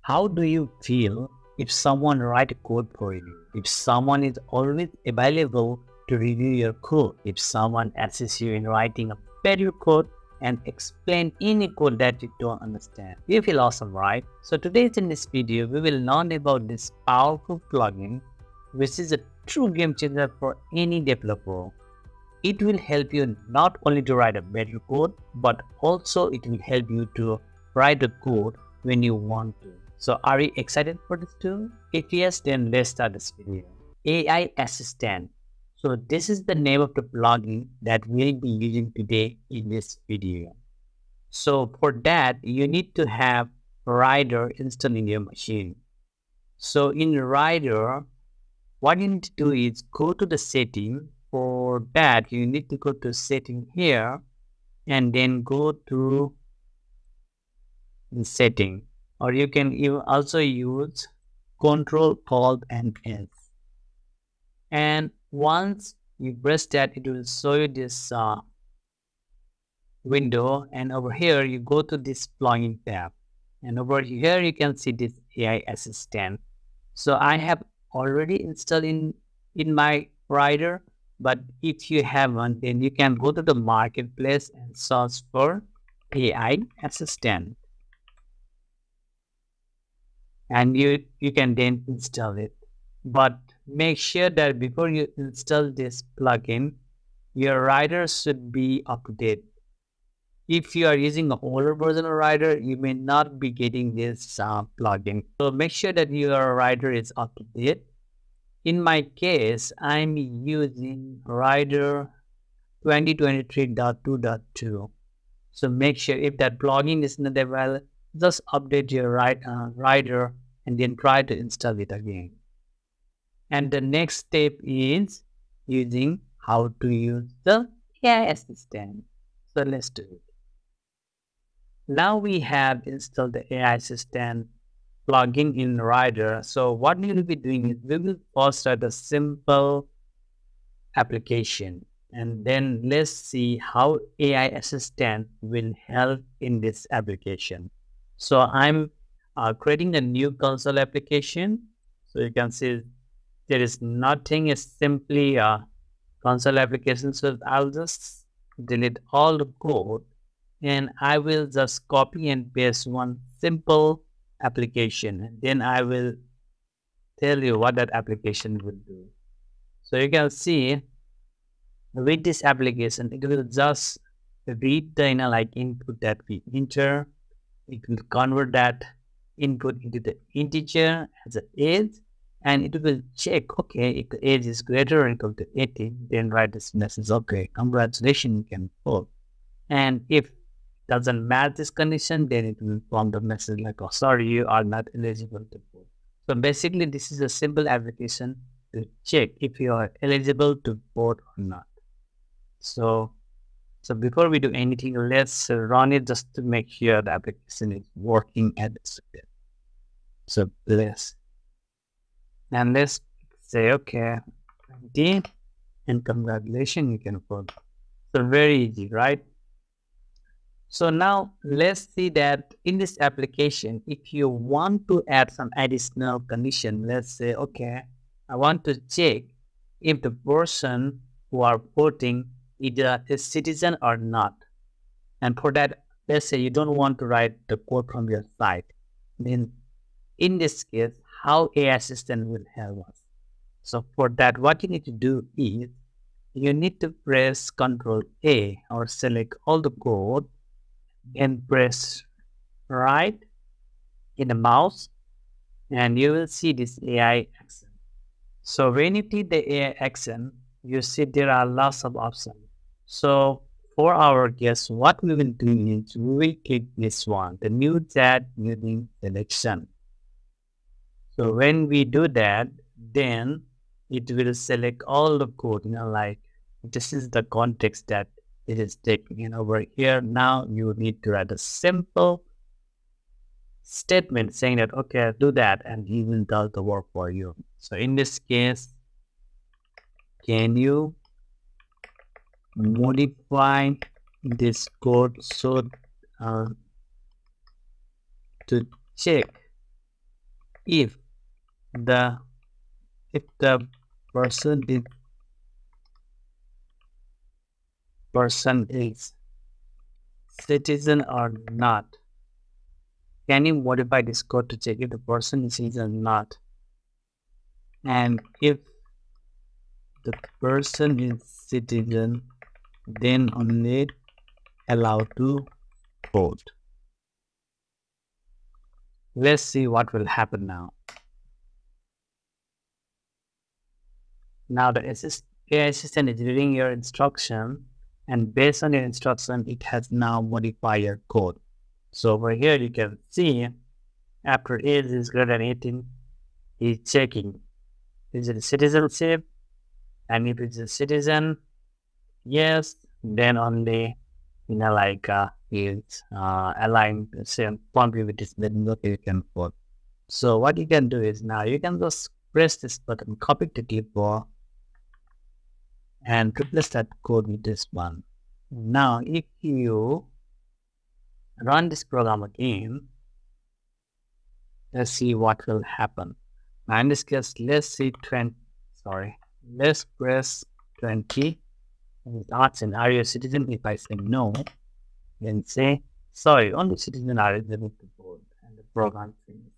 How do you feel if someone write a code for you? If someone is always available to review your code? If someone assists you in writing a better code and explain any code that you don't understand? You feel awesome, right? So today in this video, we will learn about this powerful plugin, which is a true game changer for any developer. It will help you not only to write a better code, but also it will help you to write a code when you want to. So are you excited for this tool? If yes, then let's start this video. AI Assistant. So this is the name of the plugin that we'll be using today in this video. So for that, you need to have Rider installed in your machine. So in Rider, what you need to do is go to the setting. For that, you need to go to setting here and then go to the setting, or you can also use Control Alt and S. And once you press that, it will show you this window, and over here you go to this plugin tab, and over here you can see this AI Assistant. So I have already installed in my Rider, but if you haven't, then you can go to the marketplace and search for AI Assistant, and you can then install it. But make sure that before you install this plugin, your Rider should be up to date. If you are using an older version of Rider, you may not be getting this plugin. So make sure that your Rider is up to date. In my case, I'm using Rider 2023.2.2. So make sure if that plugin is not available, just update your Rider and then try to install it again. And the next step is using how to use the AI Assistant. So let's do it. Now we have installed the AI Assistant plugin in Rider. So what we will be doing is we will first write a simple application, and then let's see how AI Assistant will help in this application. So I'm creating a new console application. So you can see there is nothing, it's simply a console application. So I'll just delete all the code and I will just copy and paste one simple application, and then I will tell you what that application will do. So you can see with this application, it will just read the input that we enter. It will convert that input into the integer as an age, and it will check, okay, if the age is greater or equal to 18, then write this message, okay, congratulations, you can vote. And if doesn't match this condition, then it will prompt the message like, oh, sorry, you are not eligible to vote. So basically, this is a simple application to check if you are eligible to vote or not. So before we do anything, let's run it just to make sure the application is working as expected. So let's say, okay, did, and congratulations, you can vote. So very easy, right? So now let's see that in this application, if you want to add some additional condition, let's say, okay, I want to check if the person who are voting is a citizen or not. And for that, let's say you don't want to write the code from your side. Then in this case, how AI Assistant will help us. So for that, what you need to do is you need to press Ctrl A or select all the code and press right in the mouse, and you will see this AI action. So when you click the AI action, you see there are lots of options. So for our guess, what we will do is we will click this one, the new chat using selection. So when we do that, then it will select all the code, like this is the context that it is taking. And over here, now you need to write a simple statement saying that, okay, do that, and he will do the work for you. So in this case, can you modify this code so to check if the person is citizen or not. Can you modify this code to check if the person is citizen or not? And if the person is citizen, then only allow to vote. Let's see what will happen now. Now the AI assistant is reading your instruction, and based on your instruction, it has now modified your code. So over here you can see after age is greater than 18, he's checking is it citizenship, and if it's a citizen, yes, then only it's aligned same promptly with this, then okay, you can vote. So what you can do is now you can just press this button, copy to clipboard, and replace that code with this one. Now if you run this program again, let's see what will happen. Now in this case, let's press 20. And it asks, are you a citizen? If I say no, then say, sorry, only citizens are eligible to vote, and the program finishes.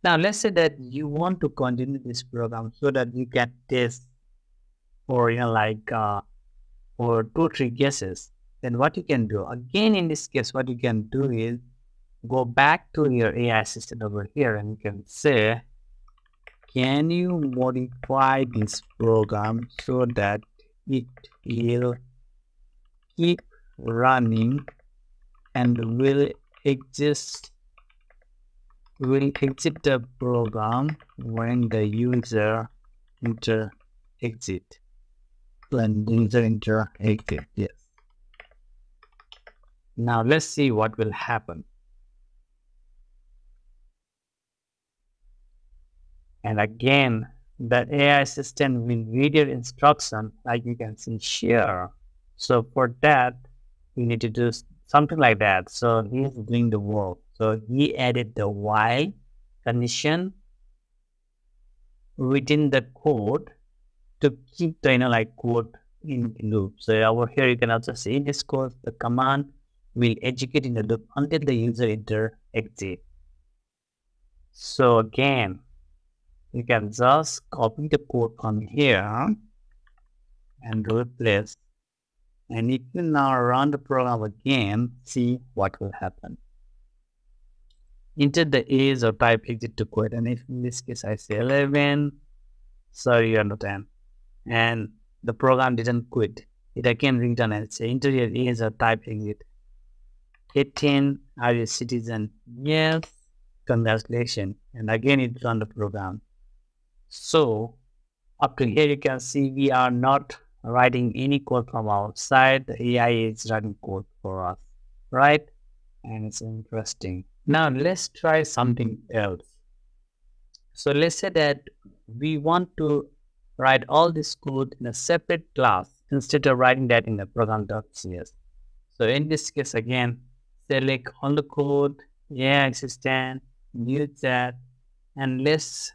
Now let's say that you want to continue this program so that you can test for for 2-3 guesses. Then what you can do, again in this case, what you can do is go back to your AI assistant over here, and you can say, can you modify this program so that it will keep running and will exit the program when the user exit. Yes. Now let's see what will happen. And again, the AI assistant will read your instruction, like you can see here. So for that, we need to do something like that. So he's doing the work. So he added the while condition within the code to keep the code in loop. So over here you can also see in this code the command will execute in the loop until the user exit. So again, you can just copy the code from here and replace. And if you now run the program again, see what will happen. Enter the age or type exit to quit. And if in this case I say 11, sorry, you're not 10. And the program didn't quit. It again return and say enter your age or type exit. 18, are you a citizen? Yes, congratulations. And again it run the program. So up to here you can see we are not writing any code from outside. The AI is writing code for us, right? And it's interesting. Now let's try something else. So let's say that we want to write all this code in a separate class instead of writing that in the program.cs. So in this case again, select all the code, AI assistant, new chat, and let's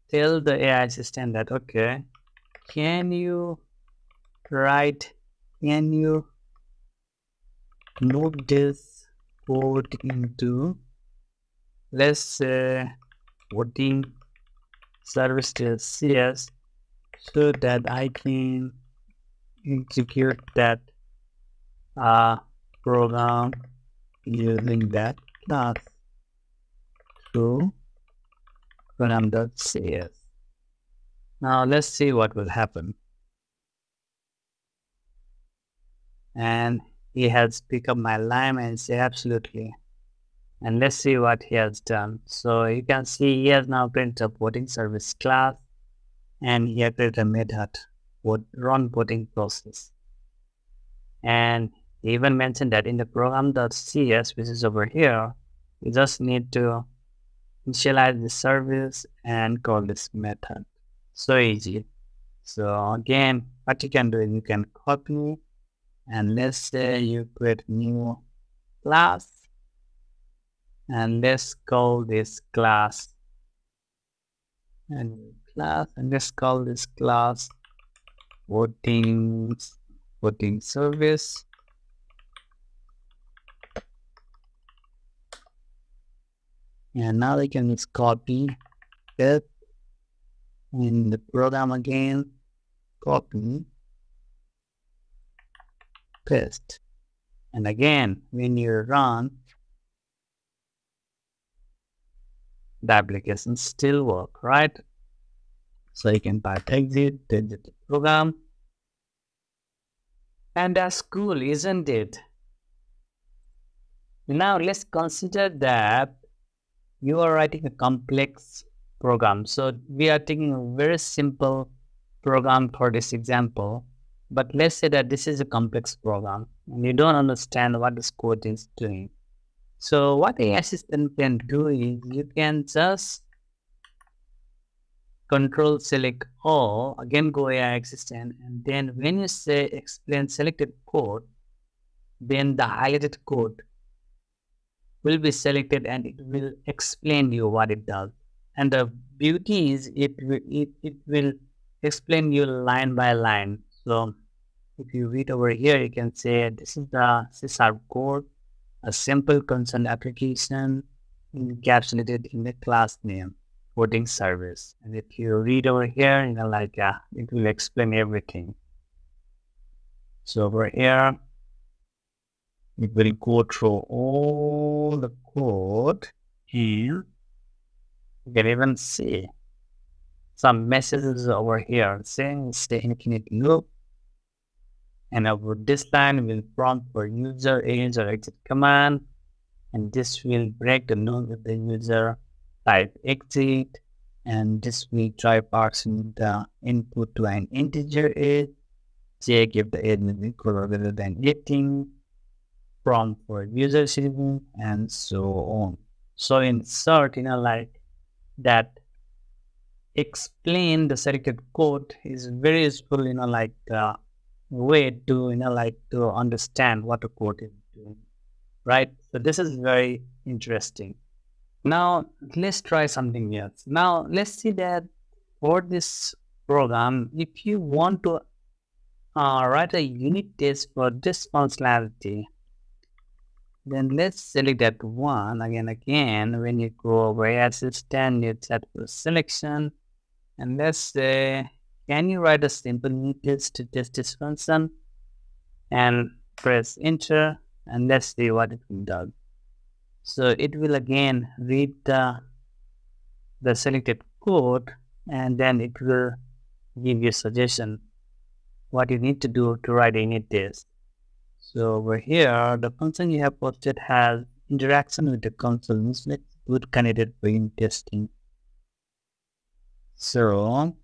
tell the AI assistant that, okay, can you move this code into, let's say, voting service to CS so that I can execute that program using that class to program.cs. Now let's see what will happen. And he has picked up my line and say absolutely. And let's see what he has done. So you can see he has now printed a voting service class, and he has created a method run voting process. And he even mentioned that in the program.cs, which is over here, you just need to initialize the service and call this method. So easy. So again, what you can do is you can copy, and let's say you create new class, and let's call this class and class, and let's call this class voting service. And now I can just copy it in the program again, copy, paste. And again, when you run, the application still work, right? So you can type exit the program. And that's cool, isn't it? Now let's consider that you are writing a complex program. So we are taking a very simple program for this example. But let's say that this is a complex program and you don't understand what this code is doing. So what AI assistant can do is you can just control select all, again go AI assistant, and then when you say explain selected code, then the highlighted code will be selected and it will explain you what it does. And the beauty is it will explain you line by line. So if you read over here, you can say this is our code, a simple concerned application encapsulated in the class name, voting service. And if you read over here, it will explain everything. So over here, it will go through all the code and you can even see some messages over here saying stay infinite loop. And over this line will prompt for user age or exit command. And this will break the node with the user type exit. And this will try parsing the input to an integer age. Check if the age is equal or greater than 18. Prompt for user citizen and so on. So in short, that explain the selected code is very useful, way to, to understand what the code is doing, right? So this is very interesting. Now let's try something else. Now let's see that for this program, if you want to write a unit test for this functionality, then let's select that one again. When you go over assistant, you set for selection, and let's say, can you write a simple unit test to test this function? And press enter, and let's see what it does. So it will again read the selected code, and then it will give you a suggestion what you need to do to write a unit test. So over here, the function you have posted has interaction with the console. Let's good candidate for unit testing. So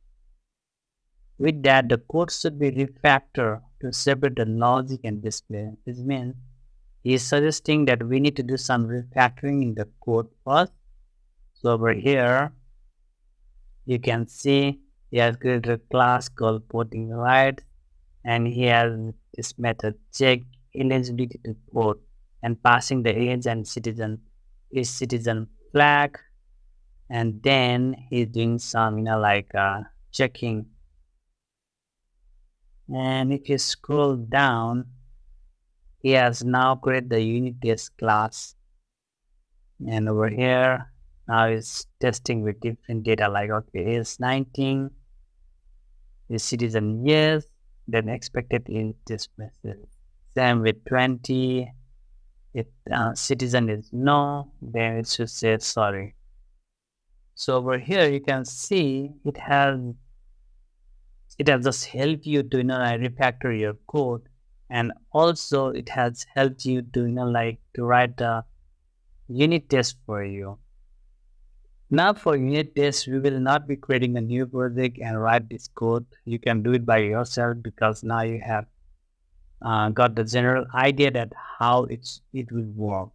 with that, the code should be refactored to separate the logic and display. This means he is suggesting that we need to do some refactoring in the code first. So over here, you can see he has created a class called voting rider, and he has this method check eligibility to vote and passing the age and citizen flag, and then he's doing some checking. And if you scroll down, he has now created the unit test class, and over here now he's testing with different data okay, age 19, is citizen yes, then expected is this message. Same with 20, if citizen is no, then it should say sorry. So over here you can see it has just helped you to refactor your code, and also it has helped you to to write a unit test for you. Now for unit test, we will not be creating a new project and write this code. You can do it by yourself because now you have got the general idea that how it will work.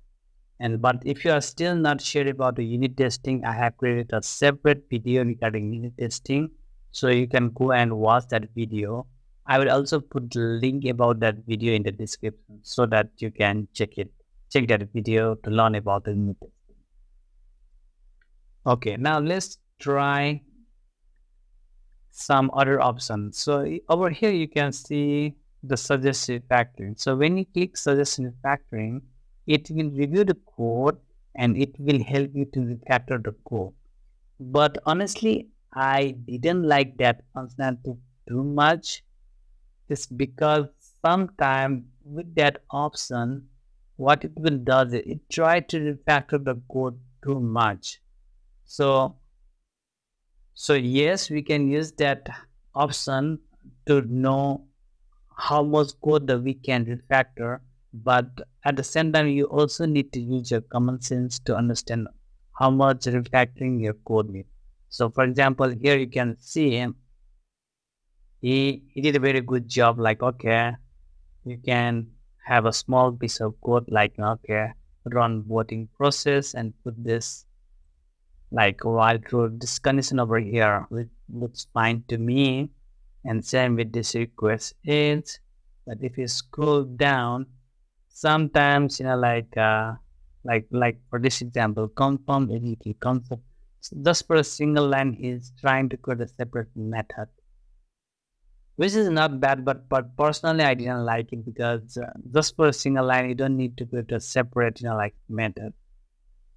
But if you are still not sure about the unit testing, I have created a separate video regarding unit testing, so you can go and watch that video. I will also put the link about that video in the description so that you can check that video to learn about the unit testing. Okay, now let's try some other options. So over here you can see the suggested refactoring. So when you click suggested refactoring, it will review the code and it will help you to refactor the code. But honestly, I didn't like that functionality too much. It's because sometimes with that option, what it will does is it try to refactor the code too much. So yes, we can use that option to know how much code that we can refactor, but at the same time, you also need to use your common sense to understand how much refactoring your code needs. So for example, here you can see he did a very good job. Like, okay, you can have a small piece of code like, okay, run voting process and put this like while through this condition over here, which looks fine to me. And same with this request is, but if you scroll down, sometimes like for this example, confirm edit concept, just for a single line he's trying to create a separate method, which is not bad, but personally I didn't like it because just for a single line you don't need to create a separate like method.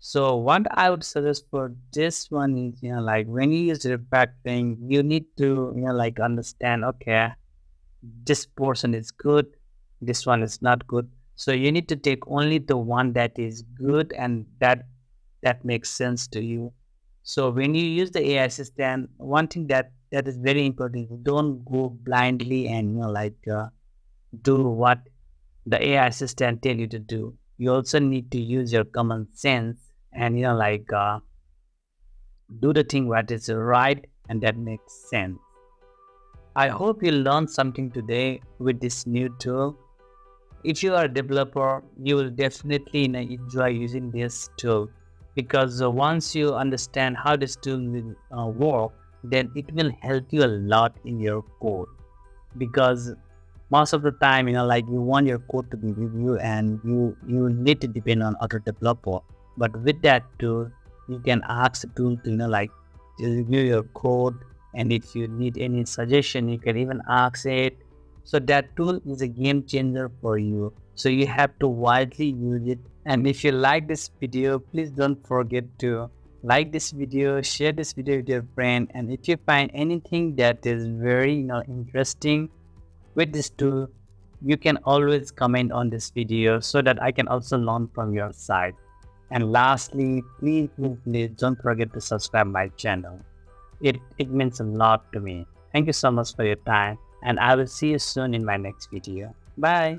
So what I would suggest for this one is, like when you use refactoring, you need to, like understand, okay, this portion is good, this one is not good. So you need to take only the one that is good and that makes sense to you. So when you use the AI assistant, one thing that is very important is don't go blindly and, do what the AI assistant tell you to do. You also need to use your common sense and do the thing what is right and that makes sense. I hope you learned something today with this new tool. If you are a developer, you will definitely enjoy using this tool, because once you understand how this tool will work, then it will help you a lot in your code. Because most of the time, like you want your code to be reviewed and you need to depend on other developer. But with that tool, you can ask the tool to, to review your code. And if you need any suggestion, you can even ask it. So that tool is a game changer for you. So you have to widely use it. And if you like this video, please don't forget to like this video, share this video with your friend. And if you find anything that is very interesting with this tool, you can always comment on this video so that I can also learn from your side. And lastly, please don't forget to subscribe my channel. It means a lot to me. Thank you so much for your time, and I will see you soon in my next video. Bye.